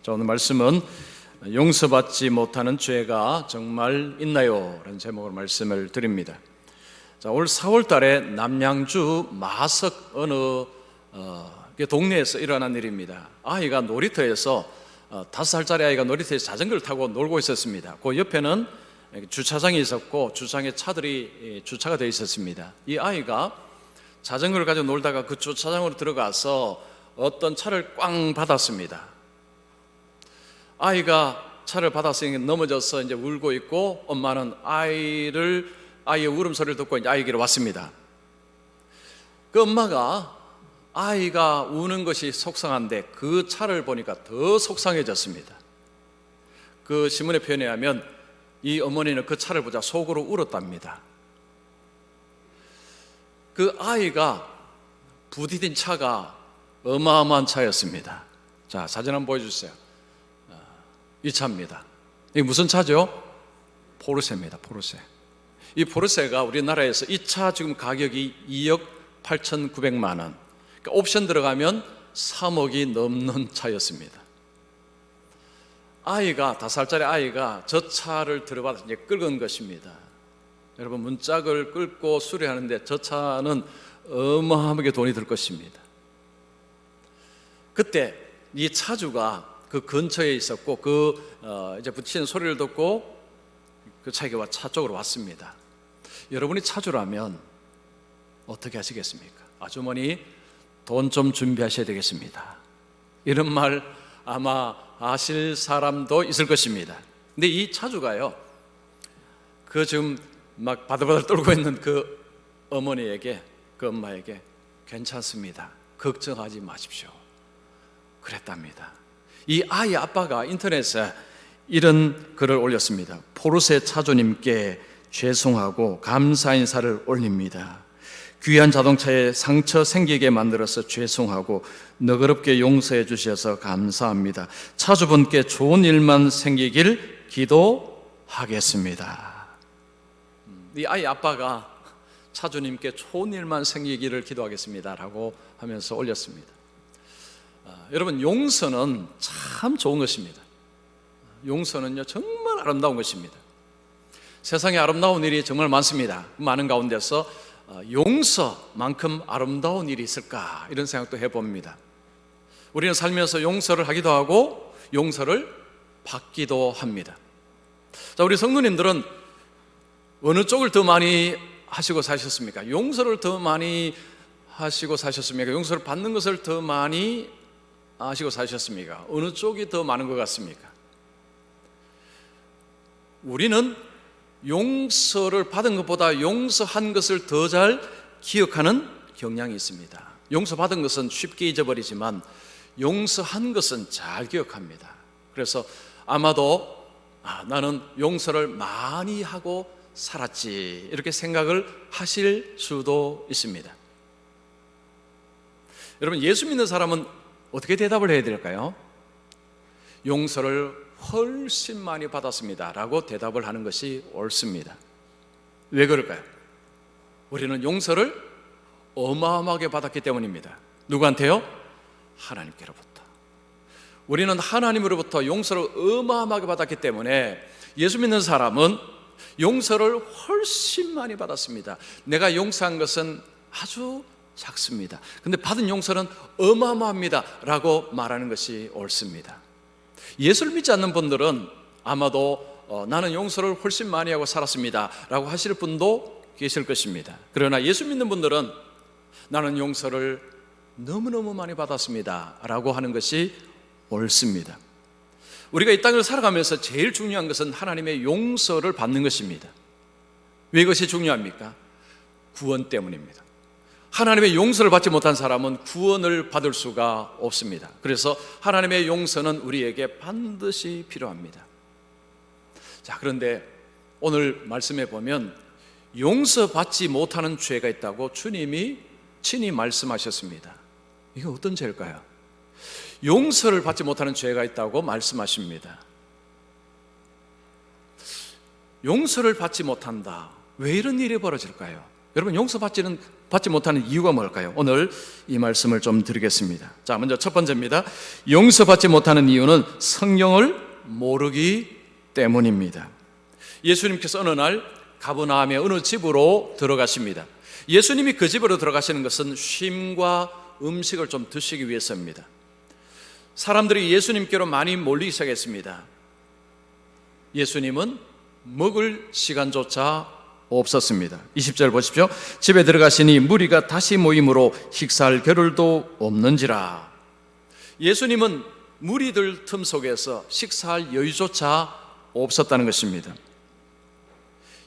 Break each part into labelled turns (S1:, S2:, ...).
S1: 자, 오늘 말씀은 용서받지 못하는 죄가 정말 있나요? 라는 제목으로 말씀을 드립니다. 자, 올 4월 달에 남양주 마석 어느 동네에서 일어난 일입니다. 아이가 놀이터에서 5살짜리 아이가 놀이터에서 자전거를 타고 놀고 있었습니다. 그 옆에는 주차장이 있었고 주차장에 차들이 주차가 되어 있었습니다. 이 아이가 자전거를 가지고 놀다가 그 주차장으로 들어가서 어떤 차를 꽝 받았습니다. 아이가 차를 받았으니 넘어져서 이제 울고 있고, 엄마는 아이의 울음소리를 듣고 이제 아이에게로 왔습니다. 그 엄마가 아이가 우는 것이 속상한데 그 차를 보니까 더 속상해졌습니다. 그 신문의 표현에 의하면 이 어머니는 그 차를 보자 속으로 울었답니다. 그 아이가 부디딘 차가 어마어마한 차였습니다. 자, 사진 한번 보여주세요. 이 차입니다. 이게 무슨 차죠? 포르쉐입니다. 포르쉐. 이 포르쉐가 우리나라에서 이 차 지금 가격이 2억 8,900만 원. 그러니까 옵션 들어가면 3억이 넘는 차였습니다. 아이가 5살짜리 아이가 저 차를 들어받아서 이제 끌은 것입니다. 여러분, 문짝을 끌고 수리하는데 저 차는 어마어마하게 돈이 들 것입니다. 그때 이 차주가 그 근처에 있었고 이제 부딪히는 소리를 듣고 그 차에게 차 쪽으로 왔습니다. 여러분이 차주라면 어떻게 하시겠습니까? 아주머니, 돈 좀 준비하셔야 되겠습니다. 이런 말 아마 아실 사람도 있을 것입니다. 근데 이 차주가요, 그 지금 막 바들바들 떨고 있는 그 어머니에게, 그 엄마에게 괜찮습니다, 걱정하지 마십시오, 그랬답니다. 이 아이 아빠가 인터넷에 이런 글을 올렸습니다. 포르쉐 차주님께 죄송하고 감사 인사를 올립니다. 귀한 자동차에 상처 생기게 만들어서 죄송하고 너그럽게 용서해 주셔서 감사합니다. 차주분께 좋은 일만 생기길 기도하겠습니다. 이 아이 아빠가 차주님께 좋은 일만 생기기를 기도하겠습니다 라고 하면서 올렸습니다. 여러분, 용서는 참 좋은 것입니다. 용서는요, 정말 아름다운 것입니다. 세상에 아름다운 일이 정말 많습니다. 많은 가운데서 용서만큼 아름다운 일이 있을까, 이런 생각도 해봅니다. 우리는 살면서 용서를 하기도 하고 용서를 받기도 합니다. 자, 우리 성도님들은 어느 쪽을 더 많이 하시고 사셨습니까? 용서를 더 많이 하시고 사셨습니까? 용서를 받는 것을 더 많이 하시고 사셨습니까? 어느 쪽이 더 많은 것 같습니까? 우리는 용서를 받은 것보다 용서한 것을 더 잘 기억하는 경향이 있습니다. 용서받은 것은 쉽게 잊어버리지만 용서한 것은 잘 기억합니다. 그래서 아마도 나는 용서를 많이 하고 살았지, 이렇게 생각을 하실 수도 있습니다. 여러분, 예수 믿는 사람은 어떻게 대답을 해야 될까요? 용서를 훨씬 많이 받았습니다 라고 대답을 하는 것이 옳습니다. 왜 그럴까요? 우리는 용서를 어마어마하게 받았기 때문입니다. 누구한테요? 하나님께로부터. 우리는 하나님으로부터 용서를 어마어마하게 받았기 때문에 예수 믿는 사람은 용서를 훨씬 많이 받았습니다. 내가 용서한 것은 아주 작습니다. 근데 받은 용서는 어마어마합니다 라고 말하는 것이 옳습니다. 예수를 믿지 않는 분들은 아마도 나는 용서를 훨씬 많이 하고 살았습니다 라고 하실 분도 계실 것입니다. 그러나 예수 믿는 분들은 나는 용서를 너무너무 많이 받았습니다 라고 하는 것이 옳습니다. 우리가 이 땅을 살아가면서 제일 중요한 것은 하나님의 용서를 받는 것입니다. 왜 이것이 중요합니까? 구원 때문입니다. 하나님의 용서를 받지 못한 사람은 구원을 받을 수가 없습니다. 그래서 하나님의 용서는 우리에게 반드시 필요합니다. 자, 그런데 오늘 말씀에 보면 용서받지 못하는 죄가 있다고 주님이 친히 말씀하셨습니다. 이게 어떤 죄일까요? 용서를 받지 못하는 죄가 있다고 말씀하십니다. 용서를 받지 못한다. 왜 이런 일이 벌어질까요? 여러분, 받지 못하는 이유가 뭘까요? 오늘 이 말씀을 좀 드리겠습니다. 자, 먼저 첫 번째입니다. 용서받지 못하는 이유는 성령을 모르기 때문입니다. 예수님께서 어느 날 가버나움의 어느 집으로 들어가십니다. 예수님이 그 집으로 들어가시는 것은 쉼과 음식을 좀 드시기 위해서입니다. 사람들이 예수님께로 많이 몰리기 시작했습니다. 예수님은 먹을 시간조차 없었습니다. 20절 보십시오. 집에 들어가시니 무리가 다시 모임으로 식사할 겨를도 없는지라. 예수님은 무리들 틈 속에서 식사할 여유조차 없었다는 것입니다.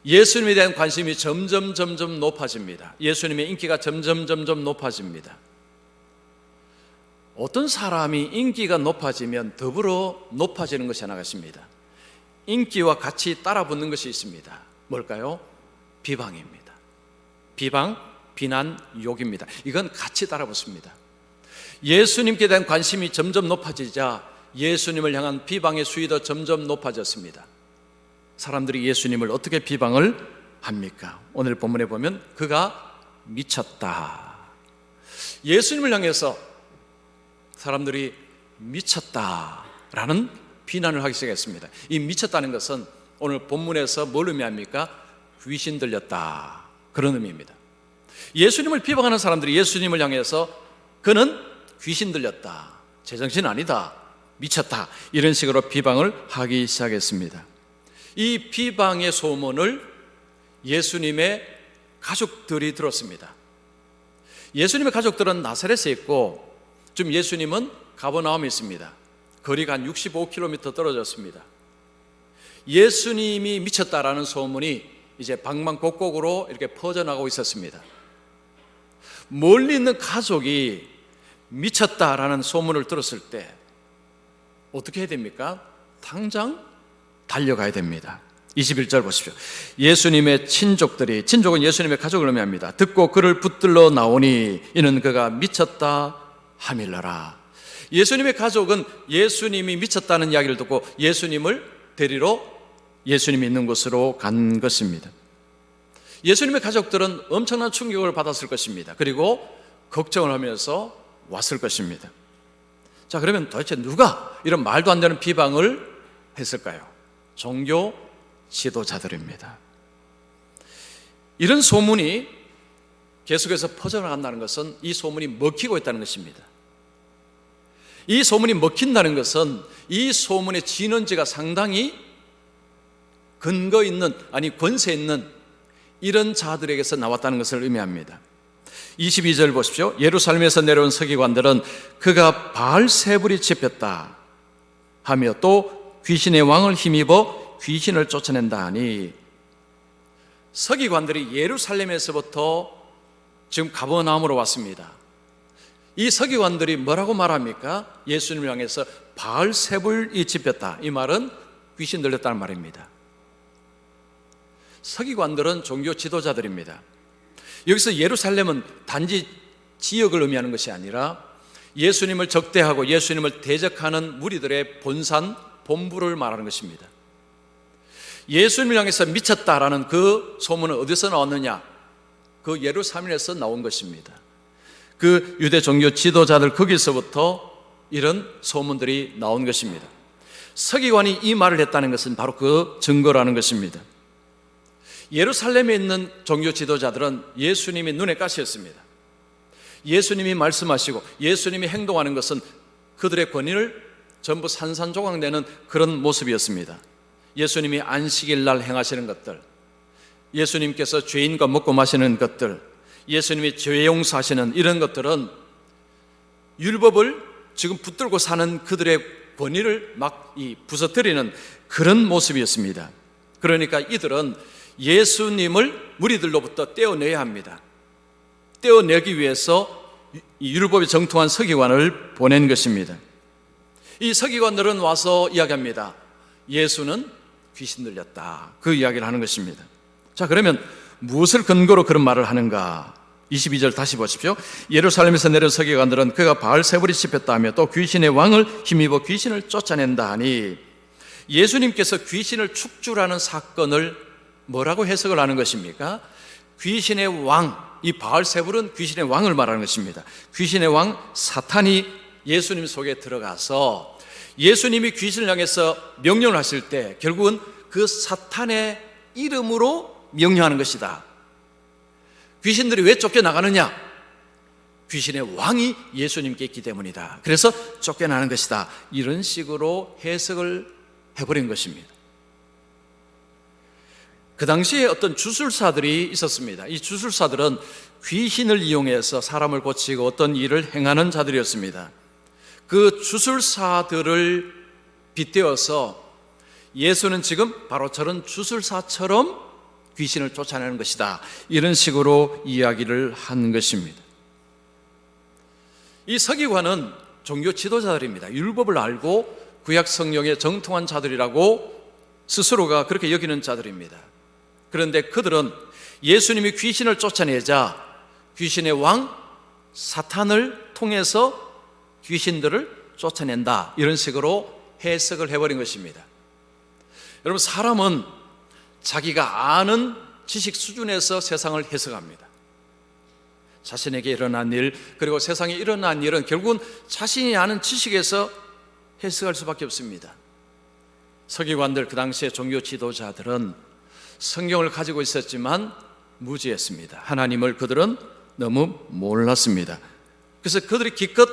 S1: 예수님에 대한 관심이 점점 높아집니다. 예수님의 인기가 점점 높아집니다. 어떤 사람이 인기가 높아지면 더불어 높아지는 것이 하나가 있습니다. 인기와 같이 따라붙는 것이 있습니다. 뭘까요? 비방입니다. 비방, 비난, 욕입니다. 이건 같이 따라붙습니다. 예수님께 대한 관심이 점점 높아지자 예수님을 향한 비방의 수위도 점점 높아졌습니다. 사람들이 예수님을 어떻게 비방을 합니까? 오늘 본문에 보면 그가 미쳤다. 예수님을 향해서 사람들이 미쳤다라는 비난을 하기 시작했습니다. 이 미쳤다는 것은 오늘 본문에서 뭘 의미합니까? 귀신 들렸다, 그런 의미입니다. 예수님을 비방하는 사람들이 예수님을 향해서 그는 귀신 들렸다, 제정신 아니다, 미쳤다, 이런 식으로 비방을 하기 시작했습니다. 이 비방의 소문을 예수님의 가족들이 들었습니다. 예수님의 가족들은 나사렛에 있고 지금 예수님은 가버나움에 있습니다. 거리가 한 65km 떨어졌습니다. 예수님이 미쳤다라는 소문이 이제 방방곡곡으로 이렇게 퍼져나가고 있었습니다. 멀리 있는 가족이 미쳤다라는 소문을 들었을 때 어떻게 해야 됩니까? 당장 달려가야 됩니다. 21절 보십시오. 예수님의 친족은 예수님의 가족을 의미합니다. 듣고 그를 붙들러 나오니 이는 그가 미쳤다 하밀러라. 예수님의 가족은 예수님이 미쳤다는 이야기를 듣고 예수님을 데리러 예수님이 있는 곳으로 간 것입니다. 예수님의 가족들은 엄청난 충격을 받았을 것입니다. 그리고 걱정을 하면서 왔을 것입니다. 자, 그러면 도대체 누가 이런 말도 안 되는 비방을 했을까요? 종교 지도자들입니다. 이런 소문이 계속해서 퍼져나간다는 것은 이 소문이 먹히고 있다는 것입니다. 이 소문이 먹힌다는 것은 이 소문의 진원지가 상당히 근거 있는, 아니 권세 있는 이런 자들에게서 나왔다는 것을 의미합니다. 22절 보십시오. 예루살렘에서 내려온 서기관들은 그가 바알세불이 집혔다 하며 또 귀신의 왕을 힘입어 귀신을 쫓아낸다 하니, 서기관들이 예루살렘에서부터 지금 가버나움으로 왔습니다. 이 서기관들이 뭐라고 말합니까? 예수님을 향해서 바알세불이 집혔다. 이 말은 귀신 들렸다는 말입니다. 서기관들은 종교 지도자들입니다. 여기서 예루살렘은 단지 지역을 의미하는 것이 아니라 예수님을 적대하고 예수님을 대적하는 무리들의 본부를 말하는 것입니다. 예수님을 향해서 미쳤다라는 그 소문은 어디서 나왔느냐? 그 예루살렘에서 나온 것입니다. 그 유대 종교 지도자들 거기서부터 이런 소문들이 나온 것입니다. 서기관이 이 말을 했다는 것은 바로 그 증거라는 것입니다. 예루살렘에 있는 종교 지도자들은 예수님이 눈에 가시였습니다. 예수님이 말씀하시고 예수님이 행동하는 것은 그들의 권위를 전부 산산조각내는 그런 모습이었습니다. 예수님이 안식일 날 행하시는 것들, 예수님께서 죄인과 먹고 마시는 것들, 예수님이 죄 용서하시는 이런 것들은 율법을 지금 붙들고 사는 그들의 권위를 막 부서뜨리는 그런 모습이었습니다. 그러니까 이들은 예수님을 무리들로부터 떼어내야 합니다. 떼어내기 위해서 이 율법에 정통한 서기관을 보낸 것입니다. 이 서기관들은 와서 이야기합니다. 예수는 귀신 들렸다, 그 이야기를 하는 것입니다. 자, 그러면 무엇을 근거로 그런 말을 하는가? 22절 다시 보십시오. 예루살렘에서 내려온 서기관들은 그가 바알세불이 집혔다 하며 또 귀신의 왕을 힘입어 귀신을 쫓아낸다 하니, 예수님께서 귀신을 축출하는 사건을 뭐라고 해석을 하는 것입니까? 귀신의 왕, 이 바알세불은 귀신의 왕을 말하는 것입니다. 귀신의 왕 사탄이 예수님 속에 들어가서 예수님이 귀신을 향해서 명령을 하실 때 결국은 그 사탄의 이름으로 명령하는 것이다. 귀신들이 왜 쫓겨나가느냐? 귀신의 왕이 예수님께 있기 때문이다. 그래서 쫓겨나는 것이다. 이런 식으로 해석을 해버린 것입니다. 그 당시에 어떤 주술사들이 있었습니다. 이 주술사들은 귀신을 이용해서 사람을 고치고 어떤 일을 행하는 자들이었습니다. 그 주술사들을 빗대어서 예수는 지금 바로 저런 주술사처럼 귀신을 쫓아내는 것이다. 이런 식으로 이야기를 한 것입니다. 이 서기관은 종교 지도자들입니다. 율법을 알고 구약 성경에 정통한 자들이라고 스스로가 그렇게 여기는 자들입니다. 그런데 그들은 예수님이 귀신을 쫓아내자 귀신의 왕 사탄을 통해서 귀신들을 쫓아낸다. 이런 식으로 해석을 해버린 것입니다. 여러분, 사람은 자기가 아는 지식 수준에서 세상을 해석합니다. 자신에게 일어난 일, 그리고 세상에 일어난 일은 결국은 자신이 아는 지식에서 해석할 수밖에 없습니다. 서기관들, 그 당시의 종교 지도자들은 성경을 가지고 있었지만 무지했습니다. 하나님을 그들은 너무 몰랐습니다. 그래서 그들이 기껏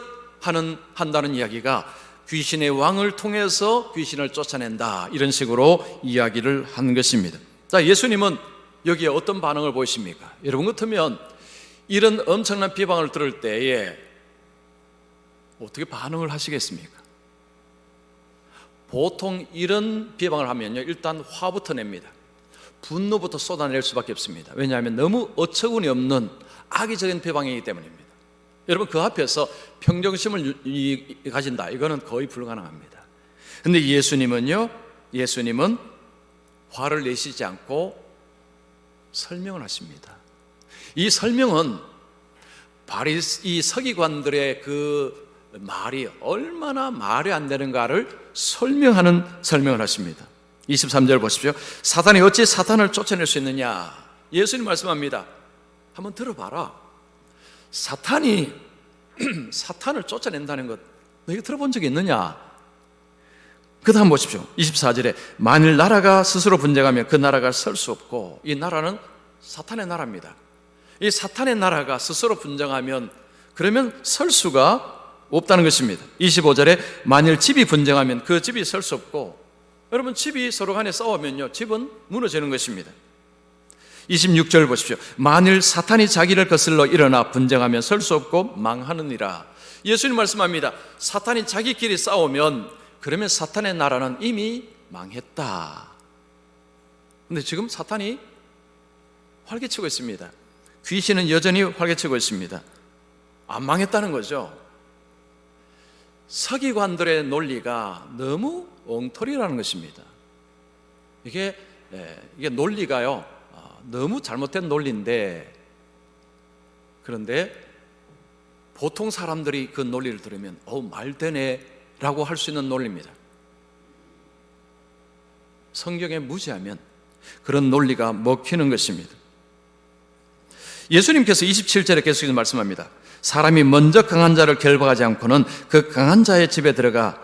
S1: 한다는 이야기가 귀신의 왕을 통해서 귀신을 쫓아낸다, 이런 식으로 이야기를 한 것입니다. 자, 예수님은 여기에 어떤 반응을 보이십니까? 여러분 같으면 이런 엄청난 비방을 들을 때에 어떻게 반응을 하시겠습니까? 보통 이런 비방을 하면요, 일단 화부터 냅니다. 분노부터 쏟아낼 수밖에 없습니다. 왜냐하면 너무 어처구니 없는 악의적인 비방이기 때문입니다. 여러분, 그 앞에서 평정심을 가진다, 이거는 거의 불가능합니다. 그런데 예수님은 화를 내시지 않고 설명을 하십니다. 이 설명은 이 서기관들의 그 말이 얼마나 말이 안 되는가를 설명을 하십니다. 23절 보십시오. 사탄이 어찌 사탄을 쫓아낼 수 있느냐? 예수님 말씀합니다. 한번 들어봐라. 사탄이 사탄을 쫓아낸다는 것 너희가 들어본 적이 있느냐? 그 다음 보십시오. 24절에 만일 나라가 스스로 분쟁하면 그 나라가 설 수 없고, 이 나라는 사탄의 나라입니다. 이 사탄의 나라가 스스로 분쟁하면 그러면 설 수가 없다는 것입니다. 25절에 만일 집이 분쟁하면 그 집이 설 수 없고, 여러분, 집이 서로 간에 싸우면요, 집은 무너지는 것입니다. 26절 보십시오. 만일 사탄이 자기를 거슬러 일어나 분쟁하면 설 수 없고 망하느니라. 예수님 말씀합니다. 사탄이 자기끼리 싸우면 그러면 사탄의 나라는 이미 망했다. 그런데 지금 사탄이 활개치고 있습니다. 귀신은 여전히 활개치고 있습니다. 안 망했다는 거죠. 서기관들의 논리가 너무 엉터리라는 것입니다. 이게 논리가요, 너무 잘못된 논리인데, 그런데 보통 사람들이 그 논리를 들으면 말되네 라고 할 수 있는 논리입니다. 성경에 무지하면 그런 논리가 먹히는 것입니다. 예수님께서 27절에 계속해서 말씀합니다. 사람이 먼저 강한 자를 결박하지 않고는 그 강한 자의 집에 들어가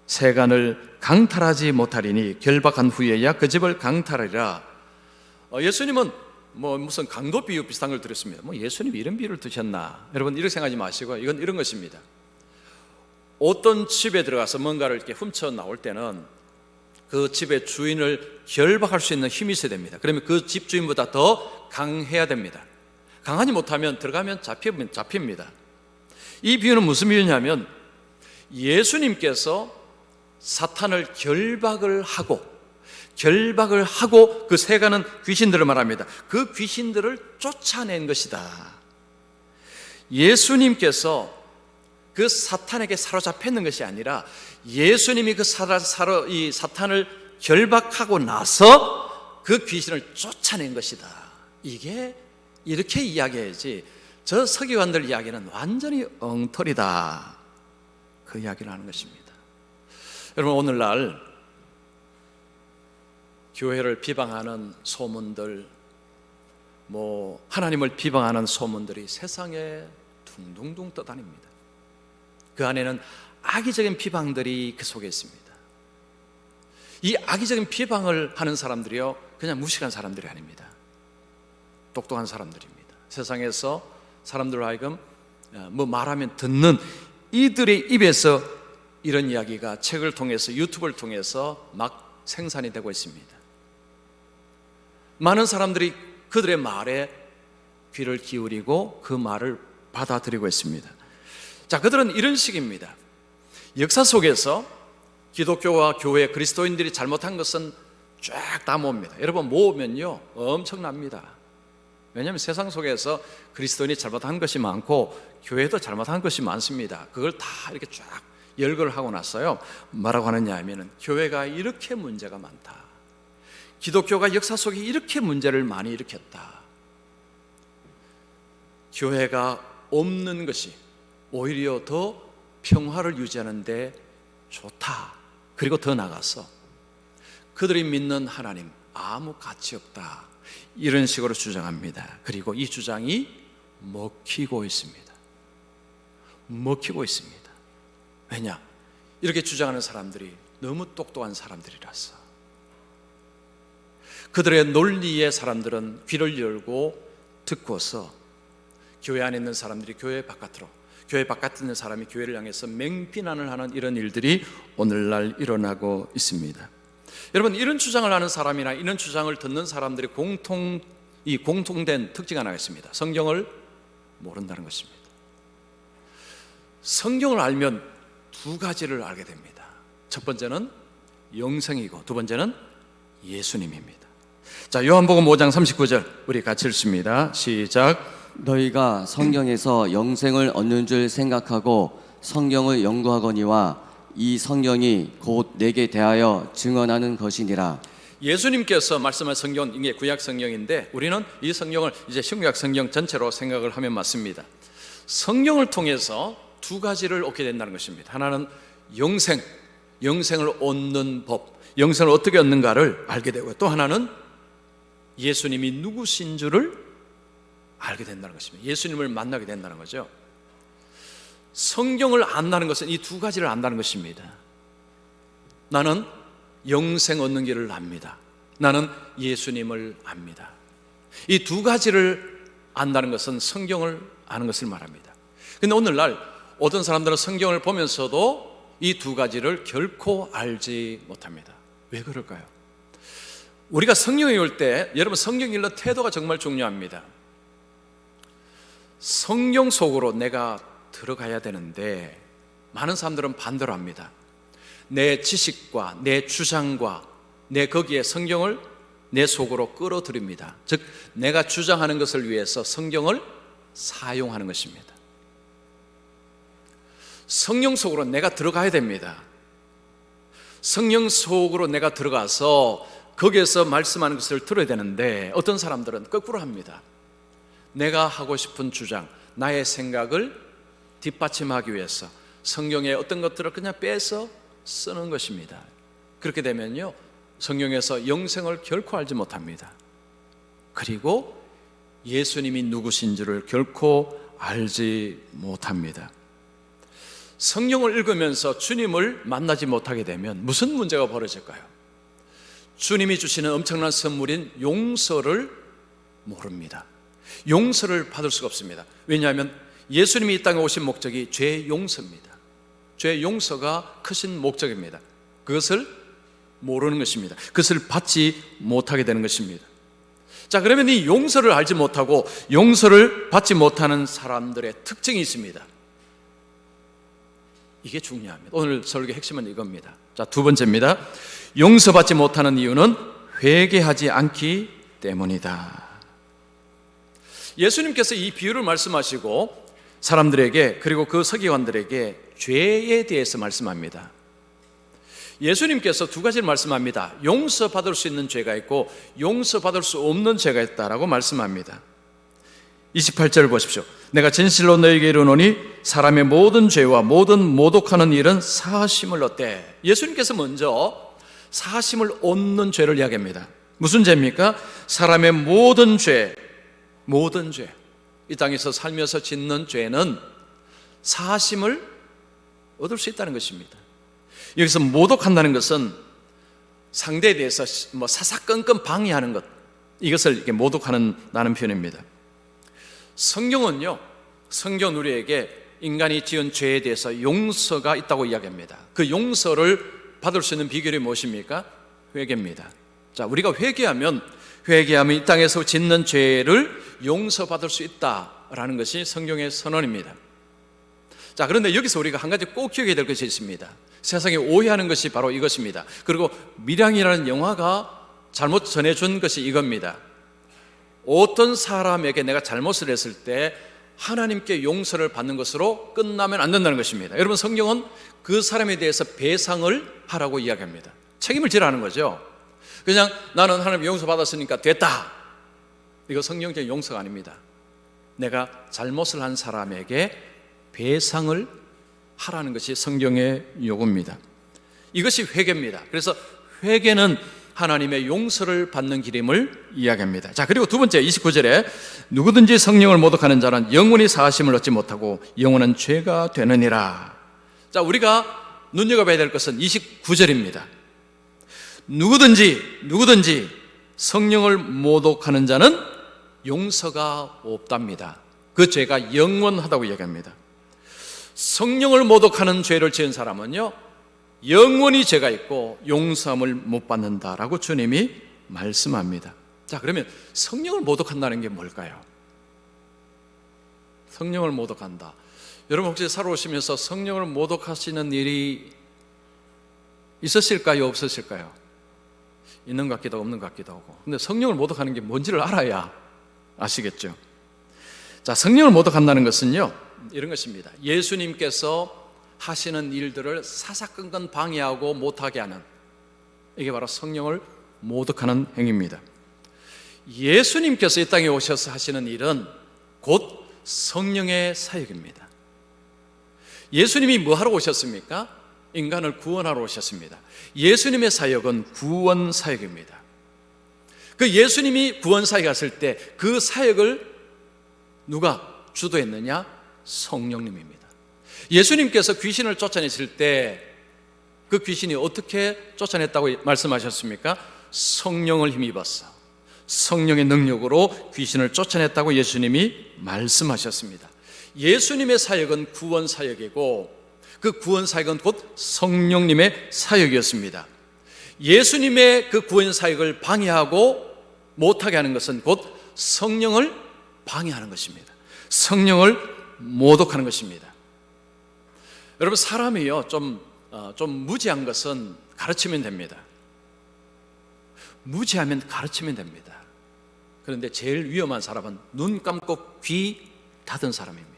S1: 세간을 강탈하지 못하리니 결박한 후에야 그 집을 강탈하리라. 예수님은 무슨 강도 비유 비슷한 걸 드렸습니다. 예수님이 이런 비유를 드셨나? 여러분, 이렇게 생각하지 마시고 이건 이런 것입니다. 어떤 집에 들어가서 뭔가를 이렇게 훔쳐 나올 때는 그 집의 주인을 결박할 수 있는 힘이 있어야 됩니다. 그러면 그 집 주인보다 더 강해야 됩니다. 강하지 못하면 들어가면 잡힙니다. 이 비유는 무슨 비유냐면 예수님께서 사탄을 결박을 하고 그 세가는 귀신들을 말합니다. 그 귀신들을 쫓아낸 것이다. 예수님께서 그 사탄에게 사로잡혔는 것이 아니라 예수님이 그 사탄을 결박하고 나서 그 귀신을 쫓아낸 것이다. 이게 이렇게 이야기해야지, 저 서기관들 이야기는 완전히 엉터리다, 그 이야기를 하는 것입니다. 여러분, 오늘날 교회를 비방하는 소문들, 하나님을 비방하는 소문들이 세상에 둥둥둥 떠다닙니다. 그 안에는 악의적인 비방들이 그 속에 있습니다. 이 악의적인 비방을 하는 사람들이요, 그냥 무식한 사람들이 아닙니다. 똑똑한 사람들입니다. 세상에서 사람들로 하여금 말하면 듣는 이들의 입에서 이런 이야기가 책을 통해서, 유튜브를 통해서 막 생산이 되고 있습니다. 많은 사람들이 그들의 말에 귀를 기울이고 그 말을 받아들이고 있습니다. 자, 그들은 이런 식입니다. 역사 속에서 기독교와 교회, 그리스도인들이 잘못한 것은 쫙 다 모읍니다. 여러분, 모으면요 엄청납니다. 왜냐하면 세상 속에서 그리스도인이 잘못한 것이 많고 교회도 잘못한 것이 많습니다. 그걸 다 이렇게 쫙 열거하고 나서요, 뭐라고 하느냐 하면은, 교회가 이렇게 문제가 많다, 기독교가 역사 속에 이렇게 문제를 많이 일으켰다, 교회가 없는 것이 오히려 더 평화를 유지하는 데 좋다, 그리고 더 나아가서 그들이 믿는 하나님 아무 가치 없다, 이런 식으로 주장합니다. 그리고 이 주장이 먹히고 있습니다. 먹히고 있습니다. 왜냐? 이렇게 주장하는 사람들이 너무 똑똑한 사람들이라서. 그들의 논리에 사람들은 귀를 열고 듣고서 교회 안에 있는 사람들이 교회 바깥으로, 교회 바깥에 있는 사람이 교회를 향해서 맹비난을 하는 이런 일들이 오늘날 일어나고 있습니다. 여러분, 이런 주장을 하는 사람이나 이런 주장을 듣는 사람들이 공통된 특징 하나가 있습니다. 성경을 모른다는 것입니다. 성경을 알면 두 가지를 알게 됩니다. 첫 번째는 영생이고 두 번째는 예수님입니다. 자, 요한복음 5장 39절 우리 같이 읽습니다. 시작.
S2: 너희가 성경에서 영생을 얻는 줄 생각하고 성경을 연구하거니와 이 성경이 곧 내게 대하여 증언하는 것이니라.
S1: 예수님께서 말씀한 성경, 이게 구약 성경인데 우리는 이 성경을 이제 신구약 성경 전체로 생각을 하면 맞습니다. 성경을 통해서 두 가지를 얻게 된다는 것입니다. 하나는 영생을 얻는 법, 영생을 어떻게 얻는가를 알게 되고요, 또 하나는 예수님이 누구신 줄을 알게 된다는 것입니다. 예수님을 만나게 된다는 거죠. 성경을 안다는 것은 이 두 가지를 안다는 것입니다. 나는 영생 얻는 길을 압니다. 나는 예수님을 압니다. 이 두 가지를 안다는 것은 성경을 아는 것을 말합니다. 그런데 오늘날 어떤 사람들은 성경을 보면서도 이 두 가지를 결코 알지 못합니다. 왜 그럴까요? 우리가 성경 읽을 때, 여러분, 성경 읽는 태도가 정말 중요합니다. 성경 속으로 내가 들어가야 되는데 많은 사람들은 반대로 합니다. 내 지식과 내 주장과 내 거기에 성경을 내 속으로 끌어들입니다. 즉, 내가 주장하는 것을 위해서 성경을 사용하는 것입니다. 성령 속으로 내가 들어가야 됩니다. 성령 속으로 내가 들어가서 거기에서 말씀하는 것을 들어야 되는데 어떤 사람들은 거꾸로 합니다. 내가 하고 싶은 주장, 나의 생각을 뒷받침하기 위해서 성경의 어떤 것들을 그냥 빼서 쓰는 것입니다. 그렇게 되면요, 성경에서 영생을 결코 알지 못합니다. 그리고 예수님이 누구신지를 결코 알지 못합니다. 성경을 읽으면서 주님을 만나지 못하게 되면 무슨 문제가 벌어질까요? 주님이 주시는 엄청난 선물인 용서를 모릅니다. 용서를 받을 수가 없습니다. 왜냐하면 예수님이 이 땅에 오신 목적이 죄 용서입니다. 죄 용서가 크신 목적입니다. 그것을 모르는 것입니다. 그것을 받지 못하게 되는 것입니다. 자, 그러면 이 용서를 알지 못하고 용서를 받지 못하는 사람들의 특징이 있습니다. 이게 중요합니다. 오늘 설교의 핵심은 이겁니다. 자, 두 번째입니다. 용서받지 못하는 이유는 회개하지 않기 때문이다. 예수님께서 이 비유를 말씀하시고 사람들에게, 그리고 그 서기관들에게 죄에 대해서 말씀합니다. 예수님께서 두 가지를 말씀합니다. 용서받을 수 있는 죄가 있고 용서받을 수 없는 죄가 있다라고 말씀합니다. 28절을 보십시오. 내가 진실로 너희에게 이르노니 사람의 모든 죄와 모든 모독하는 일은 사하심을 얻되. 예수님께서 먼저 사하심을 얻는 죄를 이야기합니다. 무슨 죄입니까? 사람의 모든 죄, 모든 죄, 이 땅에서 살면서 짓는 죄는 사하심을 얻을 수 있다는 것입니다. 여기서 모독한다는 것은 상대에 대해서 사사건건 방해하는 것, 이것을 이렇게 모독하는 표현입니다. 성경은요, 성경 우리에게 인간이 지은 죄에 대해서 용서가 있다고 이야기합니다. 그 용서를 받을 수 있는 비결이 무엇입니까? 회개입니다. 자, 우리가 회개하면 이 땅에서 짓는 죄를 용서받을 수 있다라는 것이 성경의 선언입니다. 자, 그런데 여기서 우리가 한 가지 꼭 기억해야 될 것이 있습니다. 세상에 오해하는 것이 바로 이것입니다. 그리고 밀양이라는 영화가 잘못 전해준 것이 이겁니다. 어떤 사람에게 내가 잘못을 했을 때 하나님께 용서를 받는 것으로 끝나면 안 된다는 것입니다. 여러분, 성경은 그 사람에 대해서 배상을 하라고 이야기합니다. 책임을 지라는 거죠. 그냥 나는 하나님 용서받았으니까 됐다, 이거 성경적인 용서가 아닙니다. 내가 잘못을 한 사람에게 배상을 하라는 것이 성경의 요구입니다. 이것이 회개입니다. 그래서 회개는 하나님의 용서를 받는 길임을 이야기합니다. 자, 그리고 두 번째 29절에 누구든지 성령을 모독하는 자는 영원히 사하심을 얻지 못하고 영원한 죄가 되느니라. 자, 우리가 눈여겨봐야 될 것은 29절입니다. 누구든지 성령을 모독하는 자는 용서가 없답니다. 그 죄가 영원하다고 얘기합니다. 성령을 모독하는 죄를 지은 사람은요, 영원히 죄가 있고 용서함을 못 받는다라고 주님이 말씀합니다. 자, 그러면 성령을 모독한다는 게 뭘까요? 성령을 모독한다. 여러분, 혹시 살아오시면서 성령을 모독하시는 일이 있으실까요? 없으실까요? 있는 것 같기도 하고 없는 것 같기도 하고. 근데 성령을 모독하는 게 뭔지를 알아야 아시겠죠? 자, 성령을 모독한다는 것은요, 이런 것입니다. 예수님께서 하시는 일들을 사사건건 방해하고 못하게 하는, 이게 바로 성령을 모독하는 행위입니다. 예수님께서 이 땅에 오셔서 하시는 일은 곧 성령의 사역입니다. 예수님이 뭐 하러 오셨습니까? 인간을 구원하러 오셨습니다. 예수님의 사역은 구원 사역입니다. 그 예수님이 구원 사역했을 때 그 사역을 누가 주도했느냐? 성령님입니다. 예수님께서 귀신을 쫓아내실 때 그 귀신이 어떻게 쫓아냈다고 말씀하셨습니까? 성령을 힘입어서 성령의 능력으로 귀신을 쫓아냈다고 예수님이 말씀하셨습니다. 예수님의 사역은 구원 사역이고 그 구원 사역은 곧 성령님의 사역이었습니다. 예수님의 그 구원 사역을 방해하고 못하게 하는 것은 곧 성령을 방해하는 것입니다. 성령을 모독하는 것입니다. 여러분, 사람이요, 좀 무지한 것은 가르치면 됩니다. 무지하면 가르치면 됩니다. 그런데 제일 위험한 사람은 눈 감고 귀 닫은 사람입니다.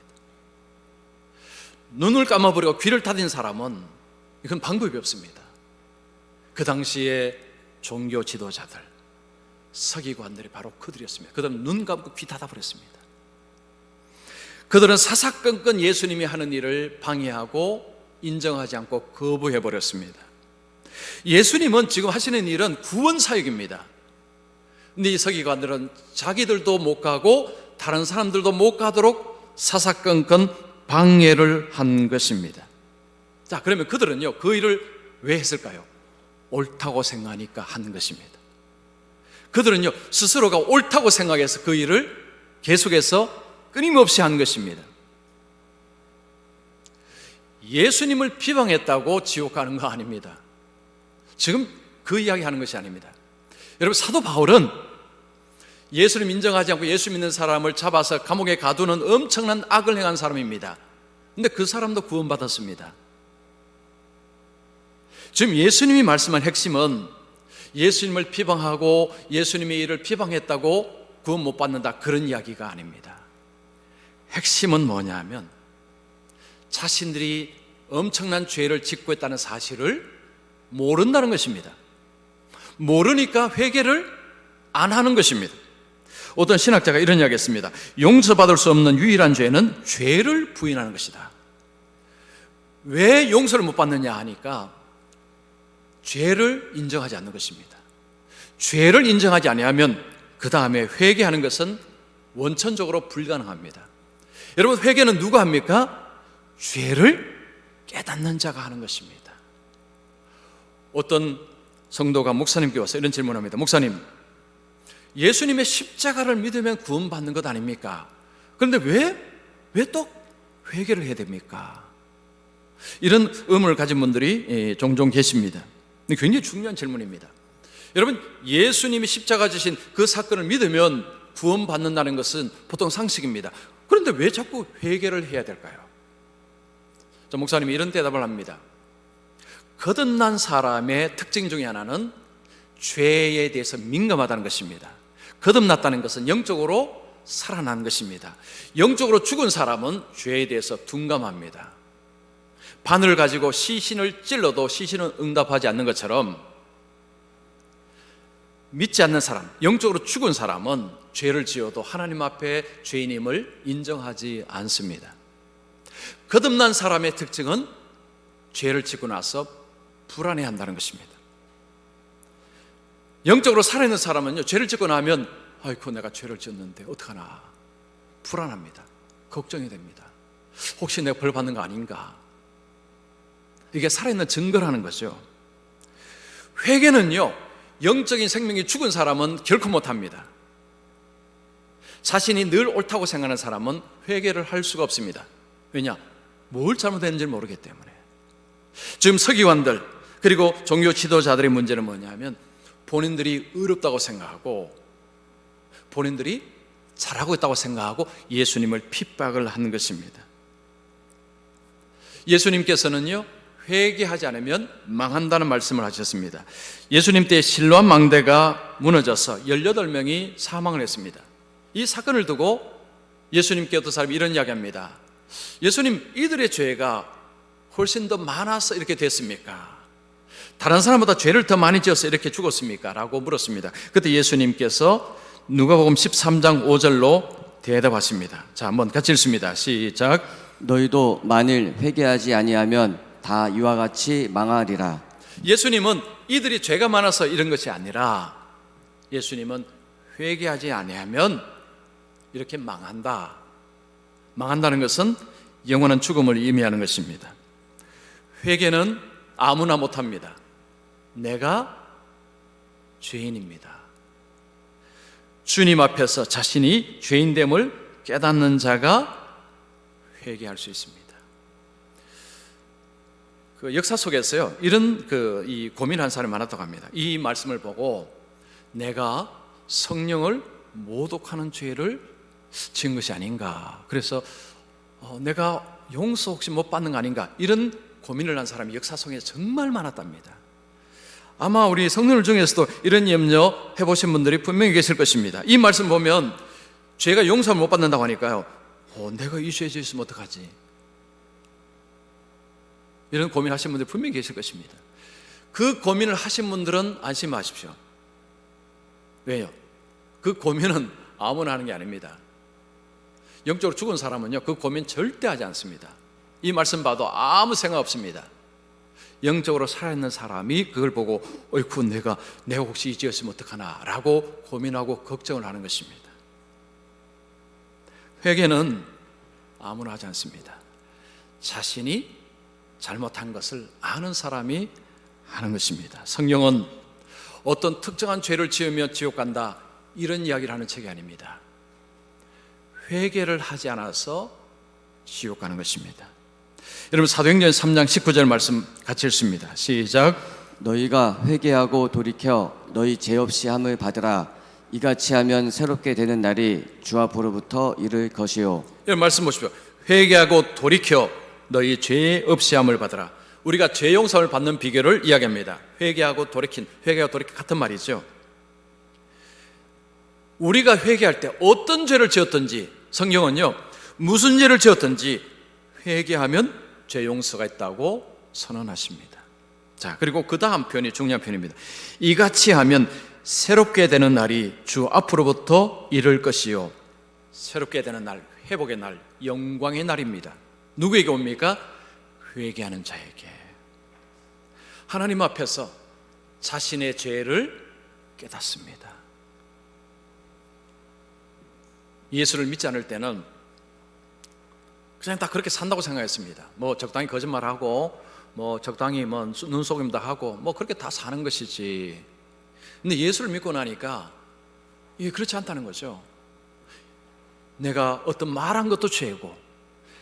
S1: 눈을 감아버리고 귀를 닫은 사람은 이건 방법이 없습니다. 그 당시에 종교 지도자들, 서기관들이 바로 그들이었습니다. 그들은 눈 감고 귀 닫아버렸습니다. 그들은 사사건건 예수님이 하는 일을 방해하고 인정하지 않고 거부해버렸습니다. 예수님은 지금 하시는 일은 구원 사역입니다. 근데 이 서기관들은 자기들도 못 가고 다른 사람들도 못 가도록 사사건건 방해를 한 것입니다. 자, 그러면 그들은요, 그 일을 왜 했을까요? 옳다고 생각하니까 한 것입니다. 그들은요, 스스로가 옳다고 생각해서 그 일을 계속해서 끊임없이 한 것입니다. 예수님을 비방했다고 지옥 가는 거 아닙니다. 지금 그 이야기 하는 것이 아닙니다. 여러분, 사도 바울은 예수를 인정하지 않고 예수 믿는 사람을 잡아서 감옥에 가두는 엄청난 악을 행한 사람입니다. 근데 그 사람도 구원받았습니다. 지금 예수님이 말씀한 핵심은 예수님을 비방하고 예수님의 일을 비방했다고 구원 못 받는다, 그런 이야기가 아닙니다. 핵심은 뭐냐면 자신들이 엄청난 죄를 짓고 있다는 사실을 모른다는 것입니다. 모르니까 회개를 안 하는 것입니다. 어떤 신학자가 이런 이야기 했습니다. 용서받을 수 없는 유일한 죄는 죄를 부인하는 것이다. 왜 용서를 못 받느냐 하니까 죄를 인정하지 않는 것입니다. 죄를 인정하지 아니하면 그 다음에 회개하는 것은 원천적으로 불가능합니다. 여러분, 회개는 누가 합니까? 죄를 깨닫는 자가 하는 것입니다. 어떤 성도가 목사님께 와서 이런 질문합니다. 목사님, 예수님의 십자가를 믿으면 구원받는 것 아닙니까? 그런데 왜 또 회개를 해야 됩니까? 이런 의문을 가진 분들이 종종 계십니다. 굉장히 중요한 질문입니다. 여러분, 예수님이 십자가 지신 그 사건을 믿으면 구원받는다는 것은 보통 상식입니다. 그런데 왜 자꾸 회개를 해야 될까요? 목사님이 이런 대답을 합니다. 거듭난 사람의 특징 중에 하나는 죄에 대해서 민감하다는 것입니다. 거듭났다는 것은 영적으로 살아난 것입니다. 영적으로 죽은 사람은 죄에 대해서 둔감합니다. 바늘 가지고 시신을 찔러도 시신은 응답하지 않는 것처럼 믿지 않는 사람, 영적으로 죽은 사람은 죄를 지어도 하나님 앞에 죄인임을 인정하지 않습니다. 거듭난 사람의 특징은 죄를 짓고 나서 불안해한다는 것입니다. 영적으로 살아있는 사람은요, 죄를 짓고 나면 아이고 내가 죄를 지었는데 어떡하나 불안합니다. 걱정이 됩니다. 혹시 내가 벌 받는 거 아닌가? 이게 살아있는 증거라는 거죠. 회개는요, 영적인 생명이 죽은 사람은 결코 못합니다. 자신이 늘 옳다고 생각하는 사람은 회개를 할 수가 없습니다. 왜냐? 뭘 잘못했는지 모르기 때문에. 지금 서기관들 그리고 종교 지도자들의 문제는 뭐냐면 본인들이 의롭다고 생각하고 본인들이 잘하고 있다고 생각하고 예수님을 핍박을 하는 것입니다. 예수님께서는요, 회개하지 않으면 망한다는 말씀을 하셨습니다. 예수님 때 실로암 망대가 무너져서 18명이 사망을 했습니다. 이 사건을 두고 예수님께 어떤 사람이 이런 이야기합니다. 예수님, 이들의 죄가 훨씬 더 많아서 이렇게 됐습니까? 다른 사람보다 죄를 더 많이 지어서 이렇게 죽었습니까? 라고 물었습니다. 그때 예수님께서 누가복음 13장 5절로 대답하십니다. 자, 한번 같이 읽습니다. 시작.
S2: 너희도 만일 회개하지 아니하면 다 이와 같이 망하리라.
S1: 예수님은 이들이 죄가 많아서 이런 것이 아니라 예수님은 회개하지 아니하면 이렇게 망한다. 망한다는 것은 영원한 죽음을 의미하는 것입니다. 회개는 아무나 못합니다. 내가 죄인입니다. 주님 앞에서 자신이 죄인됨을 깨닫는 자가 회개할 수 있습니다. 그 역사 속에서요, 이런 이 고민한 사람이 많았다고 합니다. 이 말씀을 보고 내가 성령을 모독하는 죄를 지은 것이 아닌가. 그래서 내가 용서 혹시 못 받는 거 아닌가. 이런 고민을 한 사람이 역사 속에 정말 많았답니다. 아마 우리 성도들 중에서도 이런 염려 해보신 분들이 분명히 계실 것입니다. 이 말씀 보면 죄가 용서를 못 받는다고 하니까요, 내가 이 죄 지었으면 어떡하지? 이런 고민하신 분들 분명히 계실 것입니다. 그 고민을 하신 분들은 안심하십시오. 왜요? 그 고민은 아무나 하는 게 아닙니다. 영적으로 죽은 사람은요, 그 고민 절대 하지 않습니다. 이 말씀 봐도 아무 생각 없습니다. 영적으로 살아있는 사람이 그걸 보고 어이쿠 내가 혹시 이 지었으면 어떡하나 라고 고민하고 걱정을 하는 것입니다. 회개는 아무나 하지 않습니다. 자신이 잘못한 것을 아는 사람이 하는 것입니다. 성경은 어떤 특정한 죄를 지으며 지옥 간다 이런 이야기를 하는 책이 아닙니다. 회개를 하지 않아서 지옥 가는 것입니다. 여러분, 사도행전 3장 19절 말씀 같이 읽습니다. 시작.
S2: 너희가 회개하고 돌이켜 너희 죄 없이 함을 받으라. 이같이 하면 새롭게 되는 날이 주 앞으로부터 이를 것이요.
S1: 여러분, 말씀 보십시오. 회개하고 돌이켜 너희 죄 없이 함을 받으라. 우리가 죄 용서를 받는 비결을 이야기합니다. 회개하고 돌이킨, 회개하고 돌이킨 같은 말이죠. 우리가 회개할 때 어떤 죄를 지었든지 성경은요, 무슨 죄를 지었든지 회개하면 죄 용서가 있다고 선언하십니다. 자, 그리고 그 다음 표현이 중요한 표현입니다. 이같이 하면 새롭게 되는 날이 주 앞으로부터 이를 것이요. 새롭게 되는 날, 회복의 날, 영광의 날입니다. 누구에게 옵니까? 회개하는 자에게. 하나님 앞에서 자신의 죄를 깨닫습니다. 예수를 믿지 않을 때는 그냥 다 그렇게 산다고 생각했습니다. 뭐 적당히 거짓말하고 뭐 적당히 뭐 눈속임도 하고 뭐 그렇게 다 사는 것이지. 근데 예수를 믿고 나니까 이게 그렇지 않다는 거죠. 내가 어떤 말한 것도 죄고,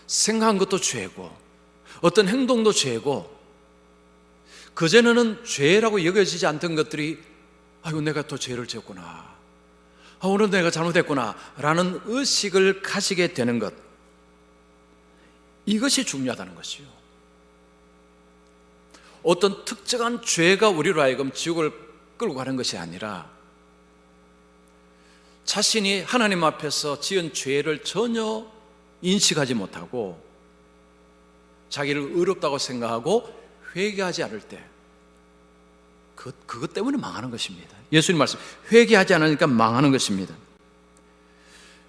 S1: 생각한 것도 죄고, 어떤 행동도 죄고, 그전에는 죄라고 여겨지지 않던 것들이 아이고 내가 또 죄를 지었구나, 오늘 내가 잘못했구나 라는 의식을 가지게 되는 것, 이것이 중요하다는 것이요. 어떤 특정한 죄가 우리로 하여금 지옥을 끌고 가는 것이 아니라 자신이 하나님 앞에서 지은 죄를 전혀 인식하지 못하고 자기를 의롭다고 생각하고 회개하지 않을 때 그것 때문에 망하는 것입니다. 예수님 말씀, 회개하지 않으니까 망하는 것입니다.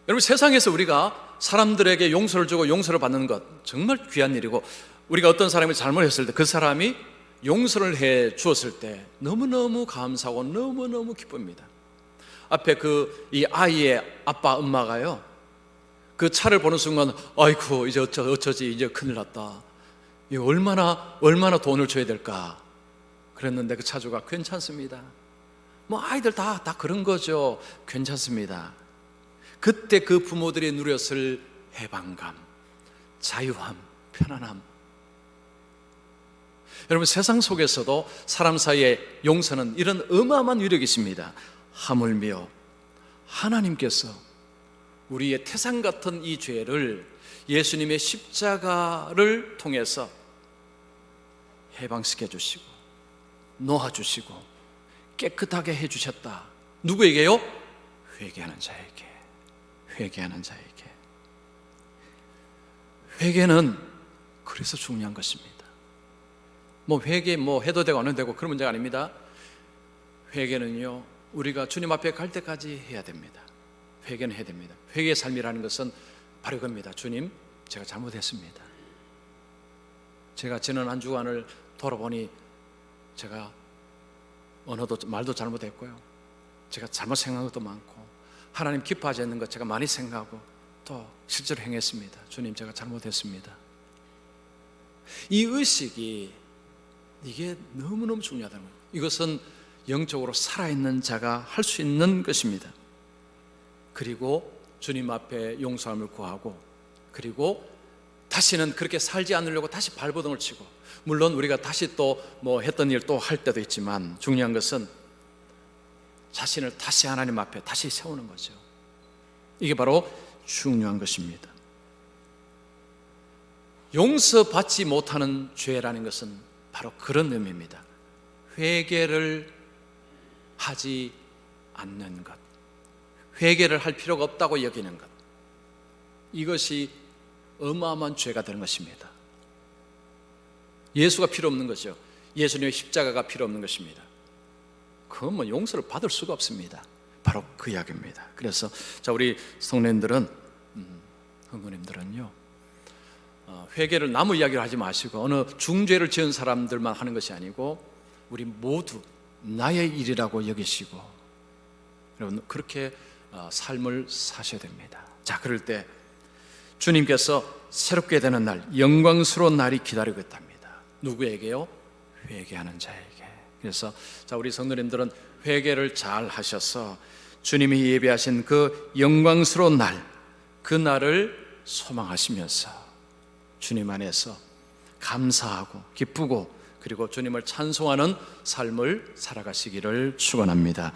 S1: 여러분, 세상에서 우리가 사람들에게 용서를 주고 용서를 받는 것 정말 귀한 일이고, 우리가 어떤 사람이 잘못했을 때 그 사람이 용서를 해 주었을 때 너무너무 감사하고 너무너무 기쁩니다. 앞에 이 아이의 아빠 엄마가요, 그 차를 보는 순간 아이고 이제 어쩌지, 이제 큰일 났다, 이 얼마나 돈을 줘야 될까 그랬는데 그 차주가 괜찮습니다. 뭐 아이들 다 그런 거죠. 괜찮습니다. 그때 그 부모들이 누렸을 해방감, 자유함, 편안함. 여러분, 세상 속에서도 사람 사이의 용서는 이런 어마어마한 위력이 있습니다. 하물며 하나님께서 우리의 태산 같은 이 죄를 예수님의 십자가를 통해서 해방시켜 주시고 놓아주시고 깨끗하게 해주셨다. 누구에게요? 회개하는 자에게. 회개하는 자에게. 회개는 그래서 중요한 것입니다. 뭐 회개 해도 되고 안 해도 되고 그런 문제가 아닙니다. 회개는요, 우리가 주님 앞에 갈 때까지 해야 됩니다. 회개는 해야 됩니다. 회개의 삶이라는 것은 바로 이겁니다. 주님, 제가 잘못했습니다. 제가 지난 한 주간을 돌아보니 제가 말도 잘못했고요, 제가 잘못 생각한 것도 많고, 하나님 기뻐하지 않는 것 제가 많이 생각하고 또 실제로 행했습니다. 주님, 제가 잘못했습니다. 이 의식이, 이게 너무너무 중요하다는 거예요. 이것은 영적으로 살아있는 자가 할 수 있는 것입니다. 그리고 주님 앞에 용서함을 구하고, 그리고 다시는 그렇게 살지 않으려고 다시 발버둥을 치고, 물론 우리가 다시 또 했던 일 또 할 때도 있지만 중요한 것은 자신을 다시 하나님 앞에 다시 세우는 거죠. 이게 바로 중요한 것입니다. 용서받지 못하는 죄라는 것은 바로 그런 의미입니다. 회개를 하지 않는 것, 회개를 할 필요가 없다고 여기는 것, 이것이 어마어마한 죄가 되는 것입니다. 예수가 필요 없는 거죠. 예수님의 십자가가 필요 없는 것입니다. 그건 용서를 받을 수가 없습니다. 바로 그 이야기입니다. 그래서 우리 성도님들은, 성도님들은요, 회개를 남의 이야기를 하지 마시고 어느 중죄를 지은 사람들만 하는 것이 아니고 우리 모두 나의 일이라고 여기시고, 여러분 그렇게 삶을 사셔야 됩니다. 자, 그럴 때 주님께서 새롭게 되는 날, 영광스러운 날이 기다리고 있답니다. 누구에게요? 회개하는 자에게. 그래서 우리 성도님들은 회개를 잘 하셔서 주님이 예배하신 그 영광스러운 날, 그 날을 소망하시면서 주님 안에서 감사하고 기쁘고 그리고 주님을 찬송하는 삶을 살아가시기를 축원합니다.